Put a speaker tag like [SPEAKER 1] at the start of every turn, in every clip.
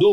[SPEAKER 1] 2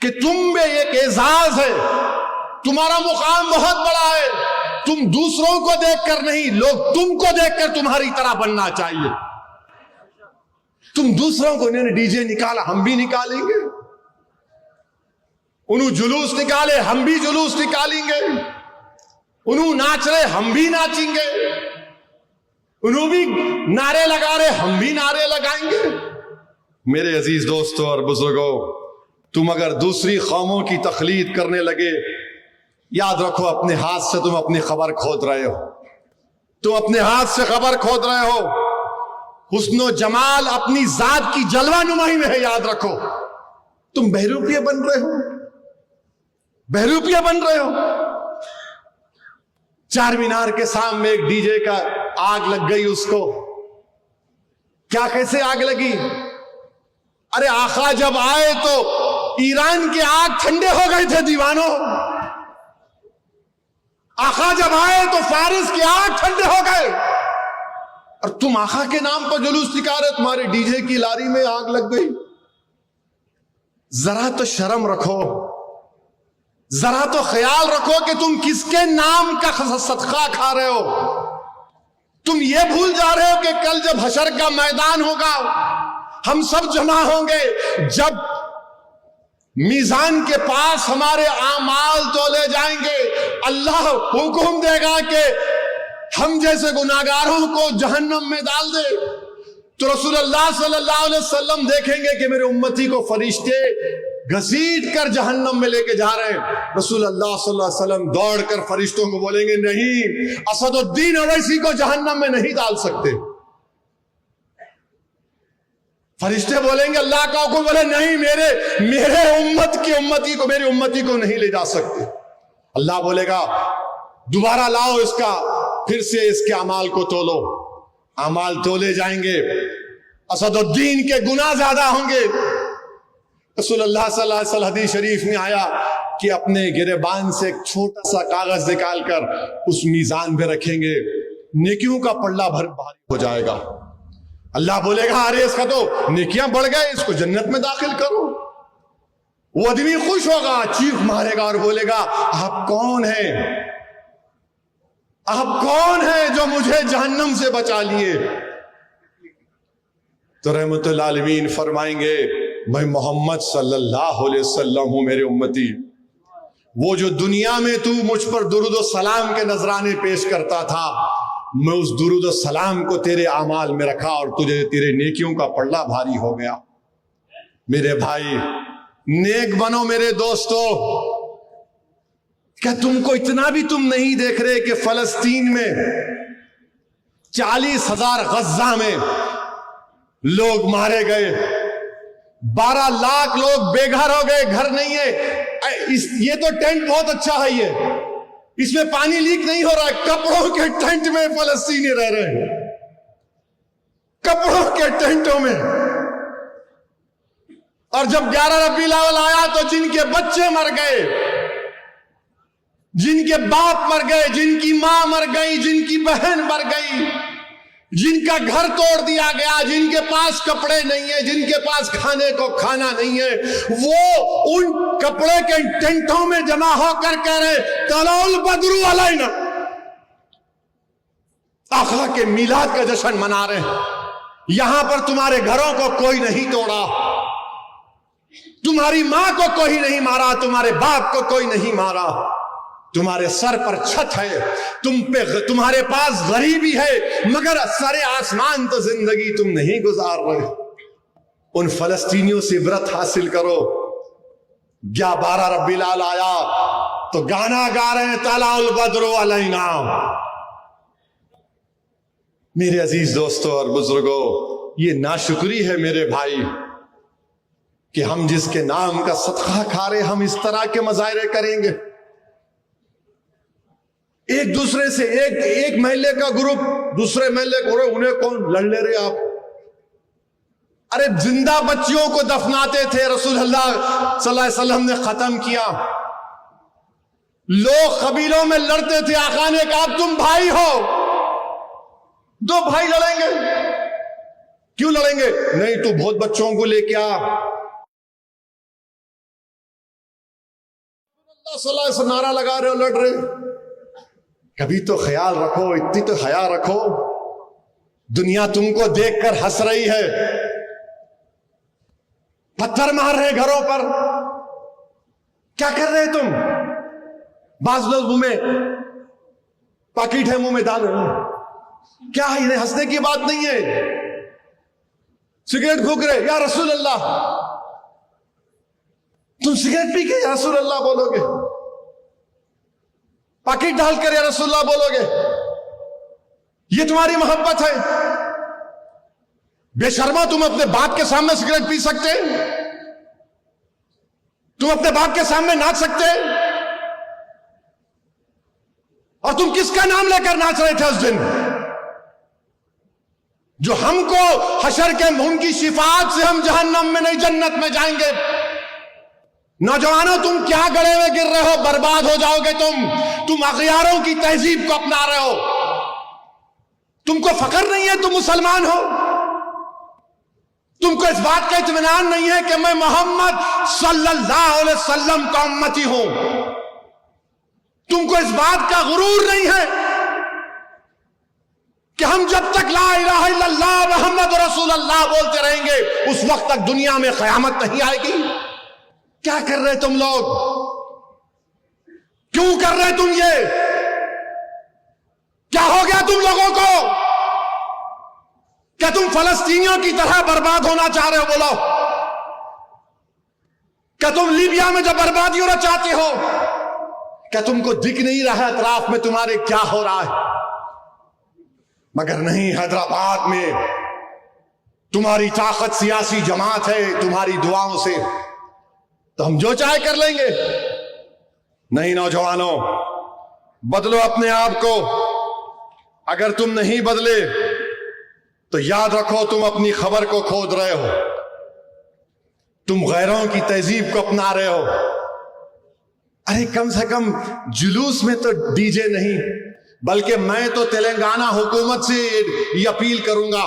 [SPEAKER 1] کہ تم میں ایک اعزاز ہے, تمہارا مقام بہت بڑا ہے, تم دوسروں کو دیکھ کر نہیں, لوگ تم کو دیکھ کر تمہاری طرح بننا چاہیے. تم دوسروں کو, انہوں نے ڈی جے نکالا ہم بھی نکالیں گے, انہوں جلوس نکالے ہم بھی جلوس نکالیں گے, انہوں ناچ رہے ہم بھی ناچیں گے, انہوں بھی نعرے لگا رہے ہم بھی نعرے لگائیں گے. میرے عزیز دوستوں اور بزرگوں, تم اگر دوسری قوموں کی تقلید کرنے لگے, یاد رکھو اپنے ہاتھ سے تم اپنی خبر کھود رہے ہو, تم اپنے ہاتھ سے خبر کھود رہے ہو. حسن و جمال اپنی ذات کی جلوہ نمائی میں ہے, یاد رکھو. تم بہروپیے بن رہے ہو, بہروپیے بن رہے ہو. چار مینار کے سامنے ایک ڈی جے کا آگ لگ گئی, اس کو کیا کیسے آگ لگی؟ ارے آقا جب آئے تو ایران کے آگ ٹھنڈے ہو گئے تھے دیوانوں, آقا جب آئے تو فارس کے آگ ٹھنڈے ہو گئے, اور تم آقا کے نام پر جلوس نکال رہے, تمہارے ڈی جے کی لاری میں آگ لگ گئی. ذرا تو شرم رکھو, ذرا تو خیال رکھو کہ تم کس کے نام کا صدقہ کھا رہے ہو. تم یہ بھول جا رہے ہو کہ کل جب حشر کا میدان ہوگا, ہم سب جمع ہوں گے, جب میزان کے پاس ہمارے اعمال تولے جائیں گے, اللہ حکم دے گا کہ ہم جیسے گناہگاروں کو جہنم میں ڈال دے, تو رسول اللہ صلی اللہ علیہ وسلم دیکھیں گے کہ میرے امتی کو فرشتے گھسیٹ کر جہنم میں لے کے جا رہے ہیں. رسول اللہ صلی اللہ علیہ وسلم دوڑ کر فرشتوں کو بولیں گے, نہیں, اسد الدین اویسی کو جہنم میں نہیں ڈال سکتے. فرشتے بولیں گے, اللہ کا حکم, بولے نہیں, میرے امتی کو, میری امتی کو نہیں لے جا سکتے. اللہ بولے گا دوبارہ لاؤ اس کا, پھر سے اس کے اعمال کو تولو. اعمال تولے جائیں گے, اسد الدین کے گناہ زیادہ ہوں گے. رسول اللہ صلی اللہ علیہ وسلم حدیث شریف میں آیا کہ اپنے گریبان سے ایک چھوٹا سا کاغذ نکال کر اس میزان پہ رکھیں گے, نیکیوں کا پلڑا بھاری ہو جائے گا. اللہ بولے گا ارے اس کا تو نیکیاں بڑھ گئے, اس کو جنت میں داخل کرو. وہ آدمی خوش ہوگا, چیخ مارے گا اور بولے گا آپ کون ہیں, آپ کون ہیں جو مجھے جہنم سے بچا لیے؟ تو رحمت العالمین فرمائیں گے میں محمد صلی اللہ علیہ وسلم ہوں میرے امتی. وہ جو دنیا میں تو مجھ پر درود و سلام کے نذرانے پیش کرتا تھا, میں اس درود و سلام کو تیرے اعمال میں رکھا اور تجھے تیرے نیکیوں کا پلڑا بھاری ہو گیا. میرے بھائی نیک بنو میرے دوستو. کیا تم کو اتنا بھی تم نہیں دیکھ رہے کہ فلسطین میں 40,000 غزہ میں لوگ مارے گئے, 12 لاکھ لوگ بے گھر ہو گئے, گھر نہیں ہے. یہ تو ٹینٹ بہت اچھا ہے, اس میں پانی لیک نہیں ہو رہا ہے, کپڑوں کے ٹینٹ میں فلسطینی رہ رہے ہیں, کپڑوں کے ٹینٹوں میں. اور جب 11 ربیع الاول آیا تو جن کے بچے مر گئے, جن کے باپ مر گئے, جن کی ماں مر گئی, جن کی بہن مر گئی, جن کا گھر توڑ دیا گیا, جن کے پاس کپڑے نہیں ہیں, جن کے پاس کھانے کو کھانا نہیں ہے, وہ ان کپڑے کے ٹینٹوں میں جمع ہو کر کہہ رہے طلع البدر علینا, آقا کے میلاد کا جشن منا رہے ہیں. یہاں پر تمہارے گھروں کو کوئی نہیں توڑا, تمہاری ماں کو کوئی نہیں مارا, تمہارے باپ کو کوئی نہیں مارا, تمہارے سر پر چھت ہے, تمہارے پاس غریبی ہے, مگر سر آسمان تو زندگی تم نہیں گزار رہے. ان فلسطینیوں سے عبرت حاصل کرو. 12 ربیع الاول آیا تو گانا گا رہے ہیں طلع البدر علینا. میرے عزیز دوستوں اور بزرگوں, یہ ناشکری ہے میرے بھائی کہ ہم جس کے نام کا صدقہ کھا رہے ہم اس طرح کے مظاہرے کریں گے. ایک دوسرے سے ایک محلے کا گروپ دوسرے محلے کو, انہیں کون لڑ لے رہے آپ؟ ارے زندہ بچیوں کو دفناتے تھے, رسول اللہ صلی اللہ علیہ وسلم نے ختم کیا. لوگ قبیلوں میں لڑتے تھے, آقا نے کہا تم بھائی ہو, 2 بھائی لڑیں گے, کیوں لڑیں گے؟ نہیں تو بہت بچوں کو لے کے آ, صلی اللہ علیہ وسلم نعرہ لگا رہے ہو، لڑ رہے، کبھی تو خیال رکھو، اتنی تو حیا رکھو. دنیا تم کو دیکھ کر ہنس رہی ہے، پتھر مار رہے گھروں پر. کیا کر رہے تم؟ بعض لوگ منہ میں پاکٹ ہے، منہ میں ڈال رہے ہیں. کیا ہے؟ انہیں ہنسنے کی بات نہیں ہے. سگریٹ پھونک رہے، یا رسول اللہ. تم سگریٹ پی کے یا رسول اللہ بولو گے؟ پاکٹ ڈال کر یا رسول اللہ بولو گے؟ یہ تمہاری محبت ہے؟ بے شرما، تم اپنے باپ کے سامنے سگریٹ پی سکتے؟ تم اپنے باپ کے سامنے ناچ سکتے؟ اور تم کس کا نام لے کر ناچ رہے تھے اس دن؟ جو ہم کو حشر کے ان کی شفاعت سے ہم جہنم میں نہیں جنت میں جائیں گے. نوجوانوں، تم کیا گڑے میں گر رہے ہو؟ برباد ہو جاؤ گے تم اغیاروں کی تہذیب کو اپنا رہے ہو. تم کو فخر نہیں ہے تم مسلمان ہو؟ تم کو اس بات کا اطمینان نہیں ہے کہ میں محمد صلی اللہ علیہ وسلم کا امتی ہوں؟ تم کو اس بات کا غرور نہیں ہے کہ ہم جب تک لا الہ الا اللہ محمد رسول اللہ بولتے رہیں گے اس وقت تک دنیا میں قیامت نہیں آئے گی؟ کیا کر رہے تم لوگ؟ کیوں کر رہے تم یہ؟ کیا ہو گیا تم لوگوں کو؟ کیا تم فلسطینیوں کی طرح برباد ہونا چاہ رہے ہو؟ بولو. کیا تم لیبیا میں جو بربادی ہونا چاہتے ہو؟ کیا تم کو دکھ نہیں رہا اطراف میں تمہارے کیا ہو رہا ہے؟ مگر نہیں، حیدرآباد میں تمہاری طاقت سیاسی جماعت ہے، تمہاری دعاؤں سے تو ہم جو چاہے کر لیں گے. نہیں نوجوانوں، بدلو اپنے آپ کو. اگر تم نہیں بدلے تو یاد رکھو تم اپنی خبر کو کھود رہے ہو، تم غیروں کی تہذیب کو اپنا رہے ہو. ارے کم سے کم جلوس میں تو ڈی جے نہیں، بلکہ میں تو تلنگانہ حکومت سے یہ اپیل کروں گا،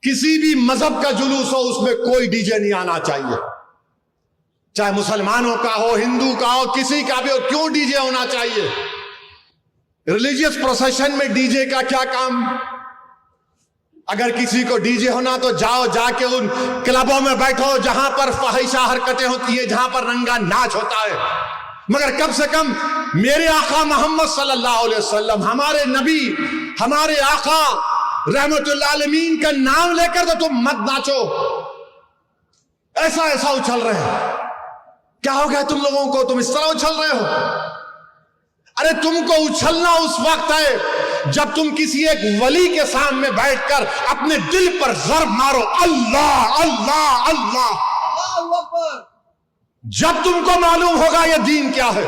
[SPEAKER 1] کسی بھی مذہب کا جلوس ہو اس میں کوئی ڈی جے نہیں آنا چاہیے. چاہے مسلمانوں کا ہو، ہندو کا ہو، کسی کا بھی ہو، کیوں ڈی جے ہونا چاہیے؟ ریلیجیس پروسیشن میں ڈی جے کا کیا کام؟ اگر کسی کو ڈی جے ہونا تو جاؤ، جا کے ان کلبوں میں بیٹھو جہاں پر فحشہ حرکتیں ہوتی ہیں، جہاں پر رنگا ناچ ہوتا ہے. مگر کم سے کم میرے آقا محمد صلی اللہ علیہ وسلم، ہمارے نبی، ہمارے آقا رحمت اللہ عالمین کا نام لے کر تو تم مت ناچو. ایسا اچھل رہے ہیں. کیا ہو گیا تم لوگوں کو؟ تم اس طرح اچھل رہے ہو. ارے تم کو اچھلنا اس وقت ہے جب تم کسی ایک ولی کے سامنے بیٹھ کر اپنے دل پر ضرب مارو، اللہ اللہ اللہ. جب تم کو معلوم ہوگا یہ دین کیا ہے،